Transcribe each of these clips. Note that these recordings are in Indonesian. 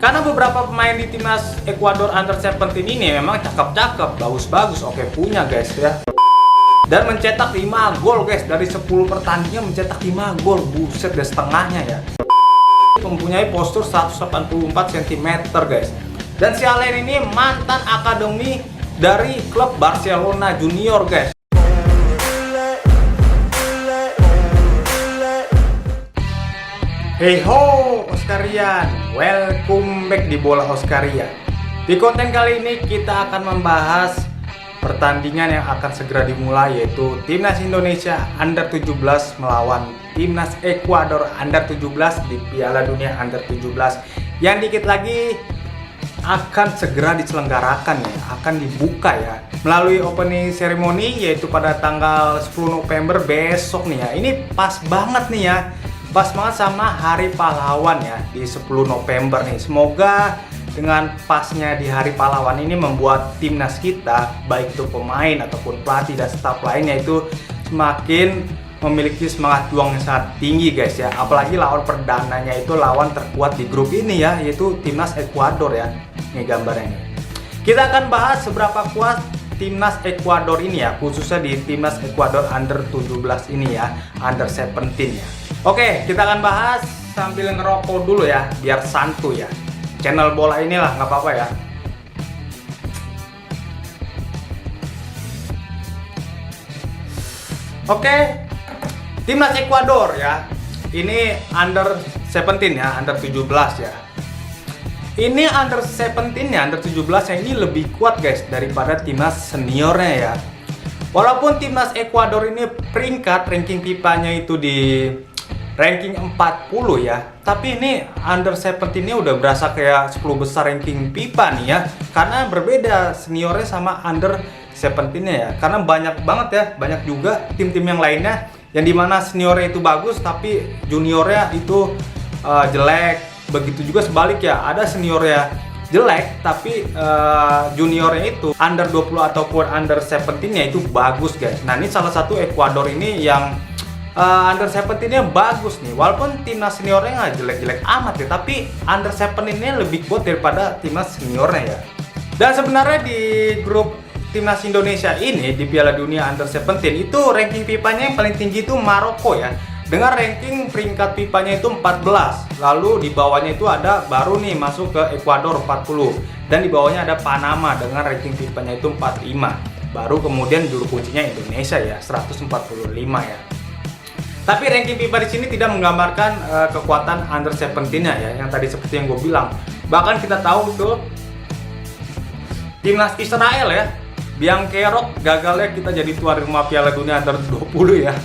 Karena beberapa pemain di timnas Ekuador Under-17 ini memang cakep-cakep, bagus-bagus, oke punya guys ya. Dan mencetak 5 gol guys, dari 10 pertandingan mencetak 5 gol, buset deh setengahnya ya. Mempunyai postur 184 cm guys. Dan si Allen ini mantan akademi dari klub Barcelona Junior guys. Hey ho Oscarian, welcome back di Bola Oscaria. Di konten kali ini kita akan membahas pertandingan yang akan segera dimulai, yaitu Timnas Indonesia Under-17 melawan Timnas Ekuador Under-17 di Piala Dunia Under-17 yang dikit lagi akan segera diselenggarakan ya, akan dibuka ya melalui opening ceremony, yaitu pada tanggal 10 November besok nih ya. Ini pas banget nih ya, pas banget sama Hari Pahlawan ya, di 10 November nih. Semoga dengan pasnya di Hari Pahlawan ini membuat timnas kita, baik itu pemain ataupun pelatih dan staf lainnya, itu semakin memiliki semangat juang yang sangat tinggi guys ya. Apalagi lawan perdananya itu lawan terkuat di grup ini ya, yaitu timnas Ekuador ya. Ini gambarnya nih. Kita akan bahas seberapa kuat timnas Ekuador ini ya, khususnya di timnas Ekuador Under-17 ini ya, Under-17 ya. Oke, kita akan bahas sambil ngerokok dulu ya, biar santuy ya. Channel bola inilah, nggak apa-apa ya. Oke, timnas Ekuador ya. Ini Under-17 ya, Under-17 ya. Ini Under-17 ya, Under-17 yang ini lebih kuat guys daripada timnas seniornya ya. Walaupun timnas Ekuador ini ranking FIFA-nya itu di ranking 40 ya, tapi ini Under-17 ini udah berasa kayak 10 besar ranking FIFA nih ya, karena berbeda seniornya sama Under-17-nya ya. Karena banyak banget ya, banyak juga tim-tim yang lainnya yang dimana seniornya itu bagus tapi juniornya itu jelek. Begitu juga sebalik ya, ada seniornya jelek tapi juniornya itu Under-20 ataupun Under-17-nya itu bagus guys. Nah ini salah satu Ekuador ini yang Under-17 nya bagus nih, walaupun timnas seniornya nggak jelek-jelek amat ya, tapi Under-17 nya lebih kuat daripada timnas seniornya ya. Dan sebenarnya di grup timnas Indonesia ini di Piala Dunia Under-17 itu ranking FIFA-nya yang paling tinggi itu Maroko ya, dengan ranking peringkat FIFA-nya itu 14. Lalu di bawahnya itu ada baru nih masuk ke Ekuador 40, dan di bawahnya ada Panama dengan ranking FIFA-nya itu 45. Baru kemudian juru kuncinya Indonesia ya, 145 ya. Tapi ranking FIFA di sini tidak menggambarkan kekuatan Under-17-nya ya, yang tadi seperti yang gue bilang. Bahkan kita tahu tuh timnas Israel ya, biang kerok gagalnya kita jadi tuan rumah Piala Dunia Under-20 ya.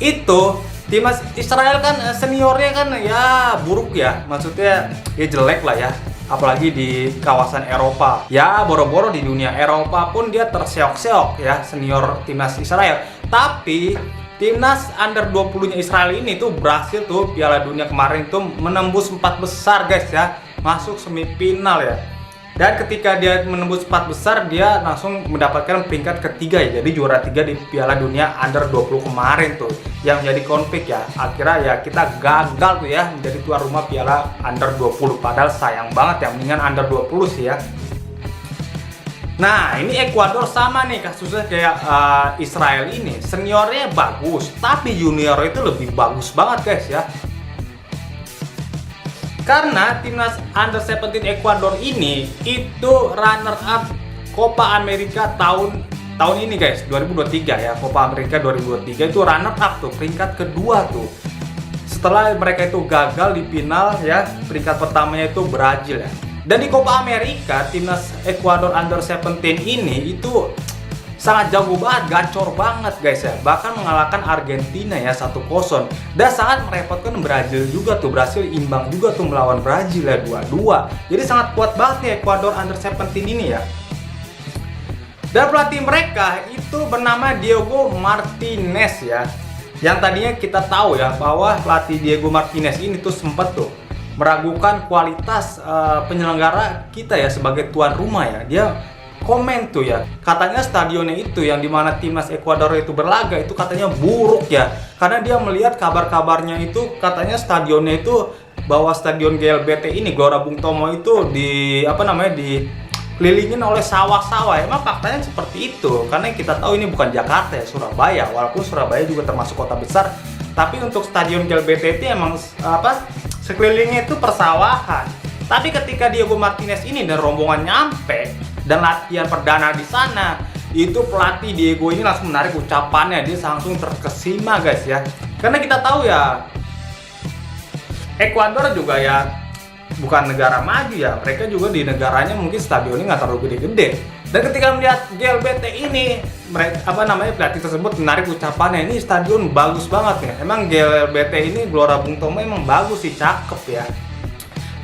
Itu timnas Israel kan seniornya kan ya buruk ya, maksudnya ya jelek lah ya. Apalagi di kawasan Eropa ya, boro-boro di dunia Eropa pun dia terseok-seok ya senior timnas Israel. Tapi timnas Under-20 nya Israel ini tuh berhasil tuh Piala Dunia kemarin tuh menembus 4 besar guys ya, masuk semifinal ya. Dan ketika dia menembus 4 besar, dia langsung mendapatkan peringkat ketiga ya, jadi juara 3 di Piala Dunia Under-20 kemarin tuh, yang menjadi konflik ya. Akhirnya ya kita gagal tuh ya menjadi tuan rumah Piala Under-20, padahal sayang banget ya, mendingan Under-20 sih ya. Nah ini Ekuador sama nih kasusnya kayak Israel ini, seniornya bagus tapi junior itu lebih bagus banget guys ya. Karena timnas Under-17 Ekuador ini itu runner up Copa America tahun ini guys, 2023 ya. Copa America 2023 itu runner up tuh, peringkat kedua tuh. Setelah mereka itu gagal di final ya, peringkat pertamanya itu Brazil ya. Dan di Copa America, timnas Ekuador Under-17 ini itu sangat jago banget, gacor banget guys ya. Bahkan mengalahkan Argentina ya 1-0. Dan sangat merepotkan Brazil juga tuh. Brazil imbang juga tuh melawan Brazil ya 2-2. Jadi sangat kuat banget nih Ekuador Under-17 ini ya. Dan pelatih mereka itu bernama Diego Martinez ya. Yang tadinya kita tahu ya bahwa pelatih Diego Martinez ini tuh sempat tuh meragukan kualitas penyelenggara kita ya sebagai tuan rumah ya. Dia komen tuh ya, katanya stadionnya itu yang dimana timnas Ekuador itu berlaga itu katanya buruk ya, karena dia melihat kabar-kabarnya itu katanya stadionnya itu, bahwa stadion GLBT ini Gelora Bung Tomo itu dikelilingin oleh sawah-sawah. Emang faktanya seperti itu, karena kita tahu ini bukan Jakarta ya, Surabaya, walaupun Surabaya juga termasuk kota besar, tapi untuk stadion GLBT itu emang sekelilingnya itu persawahan. Tapi ketika Diego Martinez ini dan rombongan nyampe dan latihan perdana di sana, itu pelatih Diego ini langsung menarik ucapannya, dia langsung terkesima guys ya. Karena kita tahu ya, Ekuador juga ya bukan negara maju ya, mereka juga di negaranya mungkin stadionnya nggak terlalu gede-gede. Dan ketika melihat GLBT ini, pelatih tersebut menarik ucapannya, ini stadion bagus banget ya. Emang GLBT ini Gelora Bung Tomo emang bagus sih, cakep ya.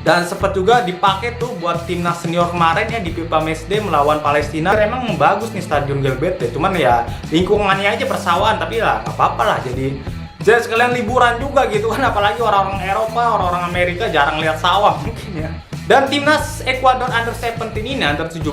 Dan sempat juga dipakai tuh buat timnas senior kemarin ya di FIFA Matchday melawan Palestina. Emang bagus nih stadion GLBT, cuman ya lingkungannya aja persawahan, tapi lah nggak apa-apa lah, jadi sekalian liburan juga gitu kan, apalagi orang-orang Eropa, orang-orang Amerika jarang lihat sawah mungkin ya. Dan timnas Ekuador Under 17 ini, Under 17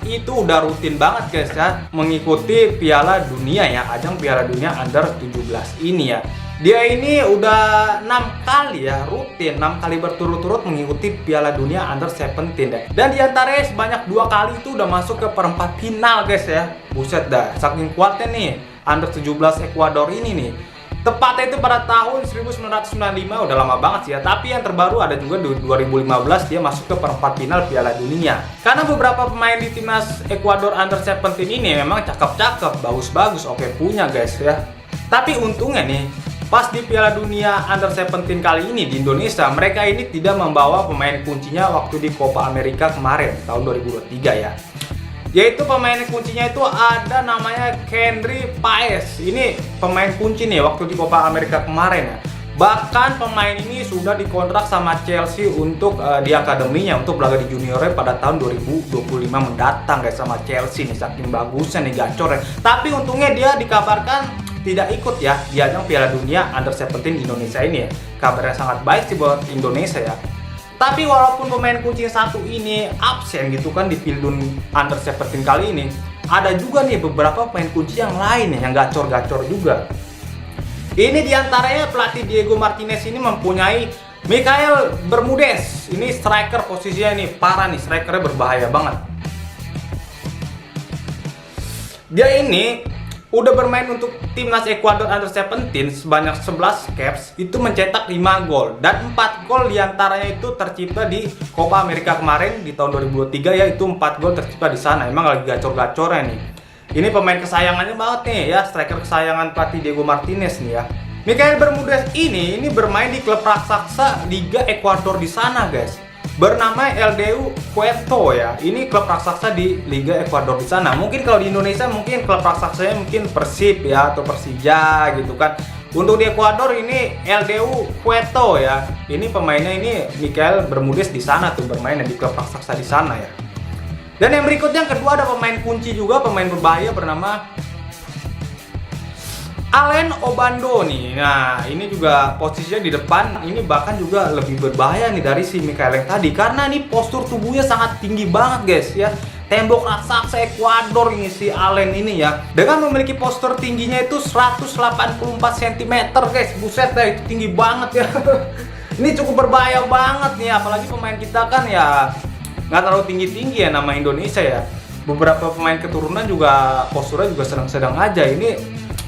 itu udah rutin banget guys ya mengikuti Piala Dunia ya, ajang Piala Dunia Under 17 ini ya. Dia ini udah 6 kali ya rutin, 6 kali berturut-turut mengikuti Piala Dunia Under 17 ya. Dan diantaranya sebanyak 2 kali itu udah masuk ke perempat final guys ya. Buset dah, saking kuatnya nih Under 17 Ekuador ini nih. Tepatnya itu pada tahun 1995, udah lama banget sih ya. Tapi yang terbaru ada juga di 2015 dia masuk ke perempat final Piala Dunia. Karena beberapa pemain di timnas Ekuador Under 17 ini memang cakep-cakep, bagus-bagus, oke punya guys ya. Tapi untungnya nih, pas di Piala Dunia Under 17 kali ini di Indonesia, mereka ini tidak membawa pemain kuncinya waktu di Copa America kemarin tahun 2023 ya. Yaitu pemain kuncinya itu ada namanya Kendry Páez. Ini pemain kunci nih waktu di Copa America kemarin ya. Bahkan pemain ini sudah dikontrak sama Chelsea untuk di akademinya untuk berlaga di juniornya pada tahun 2025 mendatang guys, sama Chelsea nih, saking bagusnya nih, gacor ya. Tapi untungnya dia dikabarkan tidak ikut ya di ajang Piala Dunia Under 17 Indonesia ini ya. Kabarnya sangat baik sih buat Indonesia ya. Tapi walaupun pemain kunci yang satu ini absen gitu kan di Piala Dunia Under 17 kali ini, ada juga nih beberapa pemain kunci yang lain yang gacor-gacor juga. Ini diantaranya pelatih Diego Martinez ini mempunyai Mikael Bermudez. Ini striker, posisinya nih parah nih, strikernya berbahaya banget. Dia ini udah bermain untuk timnas Ekuador Under 17 sebanyak 11 caps, itu mencetak 5 gol dan 4 gol diantaranya itu tercipta di Copa America kemarin di tahun 2023 ya, itu 4 gol tercipta di sana. Emang lagi gacor-gacornya nih. Ini pemain kesayangannya banget nih ya, striker kesayangan pelatih Diego Martinez nih ya. Mikael Bermudez ini bermain di klub raksasa Liga Ekuador di sana guys, bernama LDU Quito ya. Ini klub raksasa di Liga Ekuador di sana. Mungkin kalau di Indonesia mungkin klub raksasanya mungkin Persib ya atau Persija gitu kan. Untuk di Ekuador ini LDU Quito ya. Ini pemainnya ini Mikael Bermudez di sana tuh bermain di klub raksasa di sana ya. Dan yang berikutnya yang kedua ada pemain kunci juga, pemain berbahaya bernama Alen Obando nih. Nah, ini juga posisinya di depan, ini bahkan juga lebih berbahaya nih dari si Mikael yang tadi, karena ini postur tubuhnya sangat tinggi banget guys ya. Tembok raksasa Ekuador ini si Alen ini ya, dengan memiliki postur tingginya itu 184 cm guys. Buset deh, itu tinggi banget ya. Ini cukup berbahaya banget nih, apalagi pemain kita kan ya nggak terlalu tinggi-tinggi ya, nama Indonesia ya. Beberapa pemain keturunan juga posturnya juga sedang-sedang aja. Ini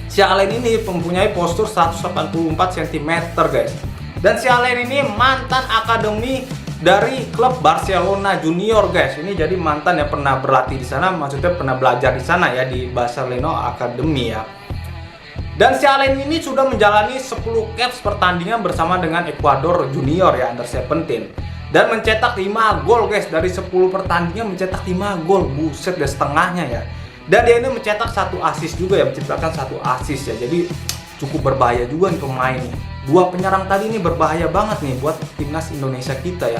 si Alen ini mempunyai postur 184 cm guys. Dan si Alen ini mantan akademi dari klub Barcelona Junior guys. Ini jadi mantan yang pernah berlatih di sana, maksudnya pernah belajar di sana ya, di Barcelona Academy ya. Dan si Alen ini sudah menjalani 10 caps pertandingan bersama dengan Ekuador Junior ya Under 17. Dan mencetak 5 gol guys, dari 10 pertandingan mencetak 5 gol. Buset deh, setengahnya ya. Dan dia ini mencetak 1 assist juga ya, menciptakan 1 assist ya. Jadi cukup berbahaya juga nih pemain nih. Dua penyerang tadi ini berbahaya banget nih buat timnas Indonesia kita ya.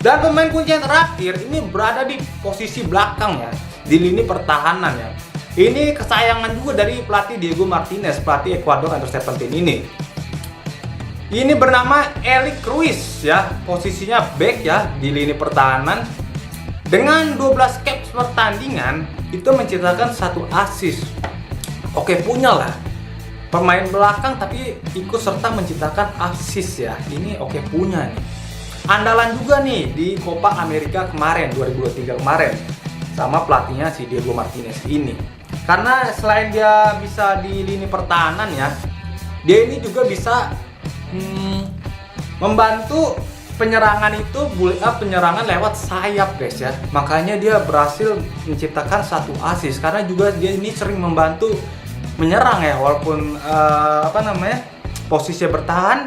Dan pemain kunci yang terakhir ini berada di posisi belakang ya, di lini pertahanan ya. Ini kesayangan juga dari pelatih Diego Martinez, pelatih Ekuador Under 17 ini. Ini bernama Elik Ruiz ya, posisinya back ya di lini pertahanan. Dengan 12 caps pertandingan itu menciptakan 1 assist. Oke, punya lah pemain belakang tapi ikut serta menciptakan assist ya. Ini oke punya nih. Andalan juga nih di Copa America kemarin 2023 kemarin sama pelatihnya si Diego Martinez ini. Karena selain dia bisa di lini pertahanan ya, dia ini juga bisa membantu penyerangan itu, build up penyerangan lewat sayap guys ya. Makanya dia berhasil menciptakan 1 assist karena juga dia ini sering membantu menyerang ya, walaupun posisinya bertahan,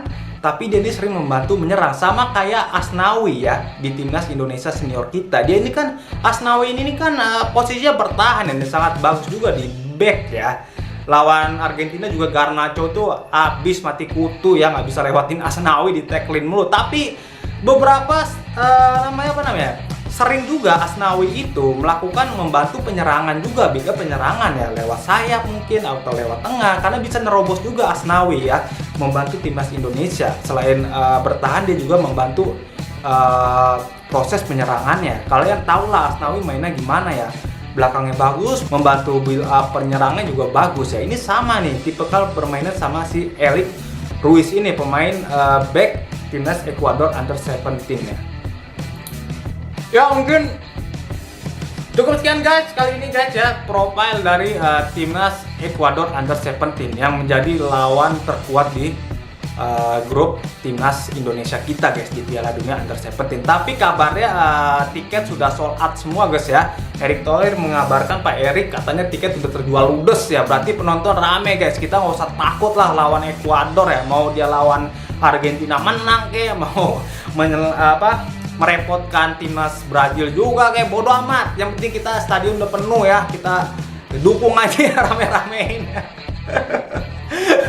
tapi dia ini sering membantu menyerang. Sama kayak Asnawi ya di timnas Indonesia senior kita. Dia ini kan Asnawi ini kan posisinya bertahan dan sangat bagus juga di back ya. Lawan Argentina juga Garnacho tuh habis mati kutu ya, nggak bisa lewatin Asnawi, di tackling mulu. Tapi beberapa sering juga Asnawi itu melakukan membantu penyerangan juga, bikin penyerangan ya lewat sayap mungkin atau lewat tengah, karena bisa nerobos juga Asnawi ya, membantu timnas Indonesia. Selain bertahan, dia juga membantu proses penyerangannya. Kalian tahu lah Asnawi mainnya gimana ya, belakangnya bagus, membantu build up penyerangnya juga bagus ya. Ini sama nih tipikal permainan sama si Eric Ruiz ini, pemain back timnas Ekuador Under 17 ya. Ya mungkin cukup sekian guys kali ini guys ya, profil dari timnas Ekuador Under 17 yang menjadi lawan terkuat di grup timnas Indonesia kita guys di Piala Dunia Under 17. Tapi kabarnya tiket sudah sold out semua guys ya. Erick Thohir mengabarkan, Pak Erick katanya tiket sudah terjual ludes ya. Berarti penonton rame guys. Kita nggak usah takut lah lawan Ekuador ya. Mau dia lawan Argentina menang kayak, mau merepotkan timnas Brazil juga kayak, bodo amat. Yang penting kita stadion udah penuh ya. Kita dukung aja rame-ramein ya.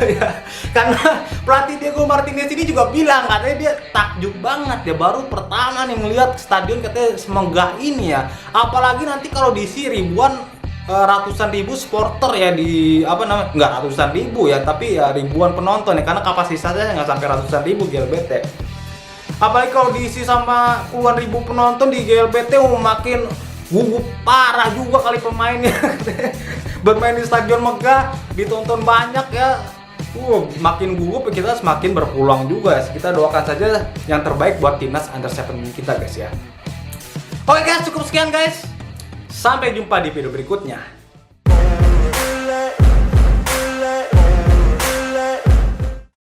Ya, karena pelatih Diego Martinez ini juga bilang katanya dia takjub banget ya, baru pertama nih melihat stadion katanya semegah ini ya. Apalagi nanti kalau diisi ribuan ratusan ribu supporter ya, di nggak ratusan ribu ya, tapi ya ribuan penonton ya, karena kapasitasnya nggak sampai ratusan ribu GLBT. Apalagi kalau diisi sama puluhan ribu penonton di GLBT, makin gugup parah juga kali pemainnya. Bermain di stadion megah, ditonton banyak ya, makin gugup, kita semakin berpeluang juga. Kita doakan saja yang terbaik buat timnas Under 17 kita guys ya. Oke guys, cukup sekian guys. Sampai jumpa di video berikutnya.